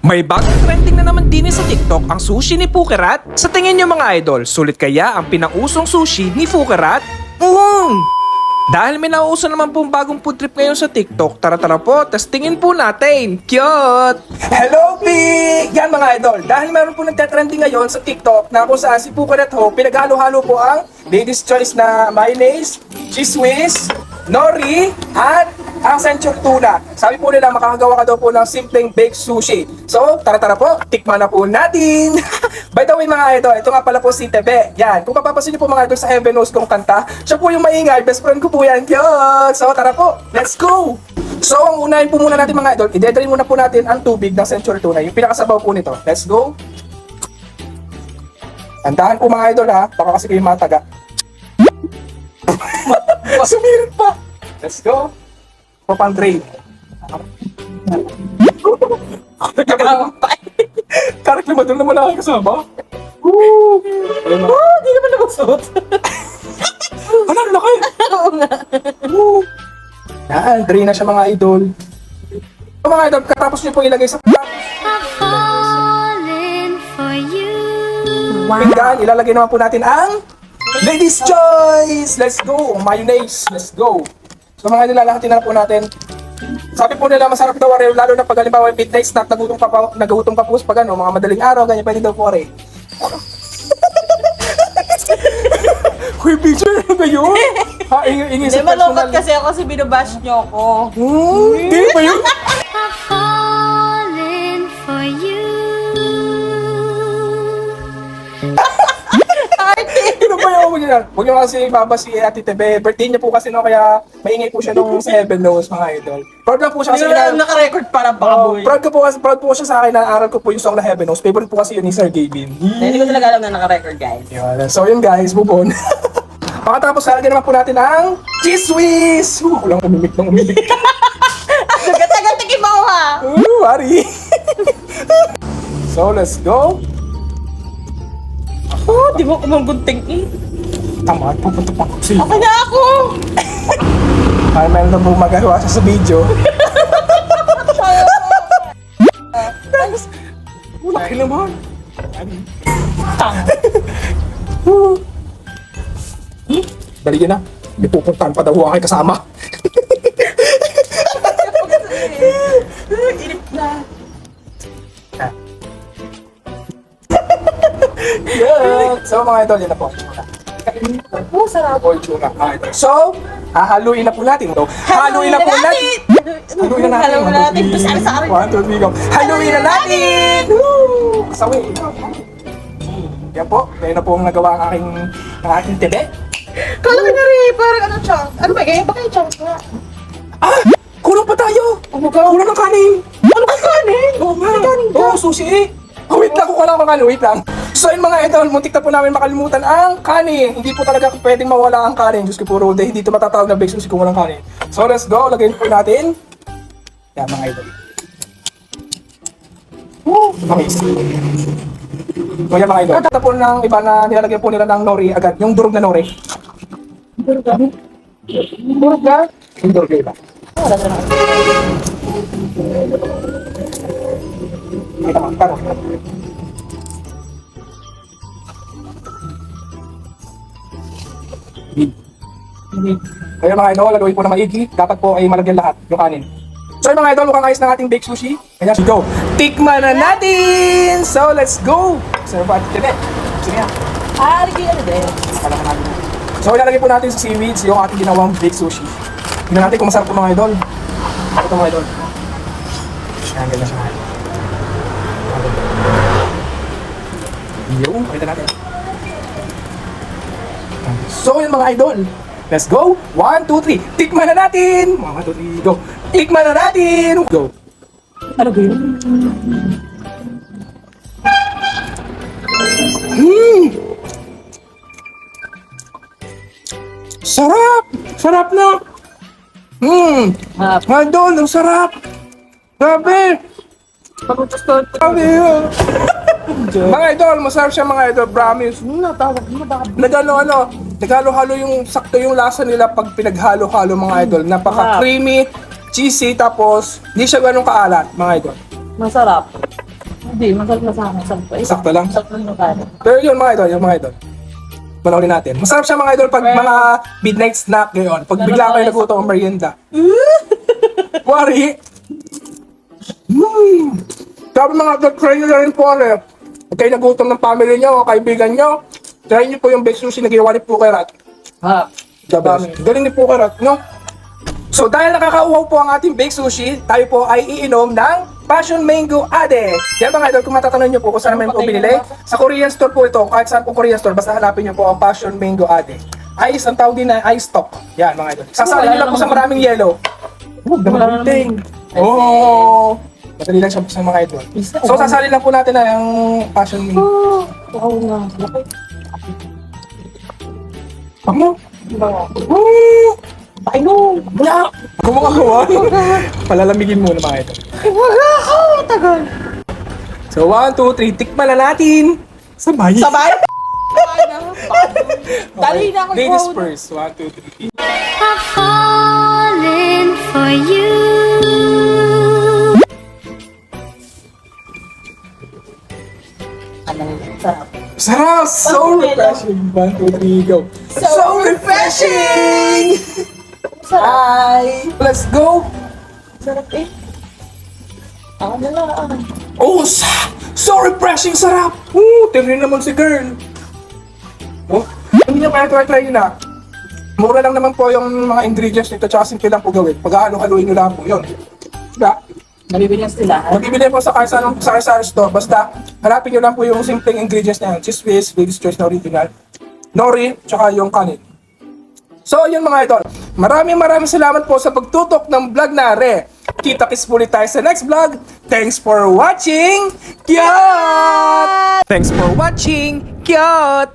May bagong trending na naman din sa TikTok ang sushi ni Pukerat. Sa tingin niyo mga idol, sulit kaya ang pinausong sushi ni Pukerat? Dahil may nauuso naman pong bagong food trip ngayon sa TikTok, tara-tara po, testingin po natin. Cute! Hello, Pig! Yan mga idol, dahil meron po nagtatrending ngayon sa TikTok na kung saan si Pukerat ho, pinaghalo-halo po ang Lady's Choice na mayonnaise, cheese whiz, nori, at ang Century Tuna. Sabi po nila makakagawa ka daw po ng simpleng baked sushi. So, tara-tara po, tikman na po natin. By the way mga idol, ito nga pala po si Tebe. Yan, kung mapapansin niyo po mga idol sa Heaven Knows kong kanta, siya po yung maingay, best friend ko po yan. Cute! So, tara po, let's go! So, ang unahin po muna natin mga idol, i-dedrain muna po natin ang tubig ng Century Tuna, yung pinakasabaw po nito. Let's go! Tandaan po mga idol ha, baka kasi kayo mataga. Sumirit pa! Let's go! Pang drain. Karak naman doon naman ako kasama. Di naman nabusot. Ano, laki! Oo nga. Yan, drain na siya mga idol. So, mga idol, katapos nyo po ilagay sa Falling for you. pinggan, ilalagay naman po natin ang Lady's Choice! Let's go! Mayonnaise, let's go! So mga idol, lalahatin na po natin. Sabi po nila masarap daw are, lalo na pag halimbawa midnight snack, nagutom ka po pag ano, mga madaling araw, ganyan pwede daw po are. Uy, picture ano ba yun? Ha, ingi Hindi, sa malungkot personal. kasi ako si binabash niyo ako. Hindi ba yun? Falling for you. Ano ba yun? Huwag niyo kasi baba si Ate Tebe. Birthday niya po kasi no, kaya maingay po siya nung sa Heaven Knows mga idol. Proud lang po siya kasi Hindi na naka-record para baboy. proud po siya sa akin na aral ko po yung song na Heaven Knows. Favorite po kasi yun ni Sir Gavin. Hindi ko talaga alam na naka-record, guys. Yun. So yun guys, move on. Pakatapos lalagyan naman po natin ang cheese whiz! Walang umimik ng umimik. Gata-gata mo ha! Wari! So let's go! Oh, di mo ko manggunting eh. Tama, pupunta pa ako sa'yo. Okay na ako! Para meron na po magagawa siya sa video. Laki naman! Dali na. May pupuntahan pa daw ako kay kasama. Inip na. Yeah. So mga idol, yun na po. Oh, sarap. Boy, tuna. So, hahaluin na po natin. So, haluin na po natin. Haluin na natin. Haluin na natin. Pasari sa akin. 1, 2, 3, go. Haluin na natin! Woo! Kasawi. Yan po. Ngayon na po ang nagawa ang aking tebe. Kala ka na rin, parang ano chunk. Ano ba, ganyan ba kayo chunk nga? Ah! Kulang pa tayo! Kulang ng kanin! Ano ka kanin? Oo nga! May kanin ka? Oo, sushi! Oh, wait lang, kukuha lang ako ng kanin. Wait lang. So yun mga idol, muntik na po namin makalimutan ang kanin. Hindi po talaga pwedeng mawala ang kanin. Diyos ko po, Rode, hindi ito matatawag na baked sushi kung walang kanin. So let's go, lagyan po natin. Yan mga idol. Woo! Amazing. So yan mga idol. Kata po ng iba na nilalagyan po nila ng nori agad. Yung durog na nori. Durog na? Durog na? Yung durog na iba. Kita mo, tara. Kaya mga idol, lagawin po na maigi. Dapat po ay malagyan lahat yung kanin. So mga idol, mukhang ayos ng ating baked sushi. Kaya go! Tikman na natin! So let's go! Sarap po ating tebe. Sige nga. Ari, ano din? Akala natin. So ilalagay po natin sa seaweeds yung ating ginawang baked sushi. Tingnan natin kung masarap po mga idol. Ito mga idol. Yan, ganyan siya. Yung, pakita natin. So yun mga idol. Let's go! 1, 2, 3. Tikman na natin! 1, 2, 3, go! Tikman na natin! Go! Ano ba yun? Sarap! Sarap na! Harap. Idol, ang sarap! Grabe! Grabe yun! Mga idol, masarap siya mga idol, promise. Natawag mo ba? Naghalo-halo yung sakto yung lasa nila pag pinaghalo-halo mga idol. Napaka-creamy, cheesy, tapos hindi siya ganun kaalat mga idol. Masarap. Hindi, masarap na sa akin. Sakto lang. Sakto na kaya. Pero yun mga idol. Panoorin natin. Masarap siya mga idol pag mga midnight snack ngayon. Pag bigla kayo nagutom ang merienda. Wari! Sabi mga idol, try nyo na rin po ulit. Pag kayo nagutom ng family nyo o kaibigan nyo, try nyo po yung baked sushi na ginawa ni Pukerat. Ha? The best. Galing ni Pukerat, no? So dahil nakakauhaw po ang ating baked sushi, tayo po ay iinom ng Passion Mango Ade. Yan mga idol, kung matatanong nyo po kung saan naman po binili, sa Korean store po ito, kahit saan po Korean store, basta hanapin nyo po ang Passion Mango Ade. Ice, ang tawag din na ice stock. Yan mga idol. Sasalin nyo lang po sa maraming yellow. Damating. Oh! Madali lang siya po sa mga idol. So sasalin lang po natin na yung Passion Mango. Oo nga. Laki. Ano? Woo! Pakinom! Wala! Kumakawa. Palalamigin muna mga idol. Wala ako! Tagal! So 1, 2, 3, tikman na natin. Sabay. Sabay? Dali na ako. Ladies first. 1, 2, 3. I've fallen for you. Ano? Sarap. Sarap! So refreshing! 1, 2, 3, go! So refreshing! Hi! Let's go! Sarap eh. Ako na lang. Oh, so refreshing! Sarap! Tignan naman si girl! Oh, hindi nyo kaya try nyo na. Mura lang naman po yung mga ingredients nito, tsaka simple lang po gawin. Pag-halo-haluin nyo lang po, yun. Diba? Nabibigyan sila. Magbibili po sa Karsana store, basta hanapin nyo lang po yung simpleng ingredients na yan. Cheese whiz, Lady's Choice na original, nori, tsaka yung kanin. So, yun mga idol. Maraming salamat po sa pagtutok ng vlog na Re. Kita-kits muli tayo sa next vlog. Thanks for watching. Kyot! Thanks for watching. Kyot!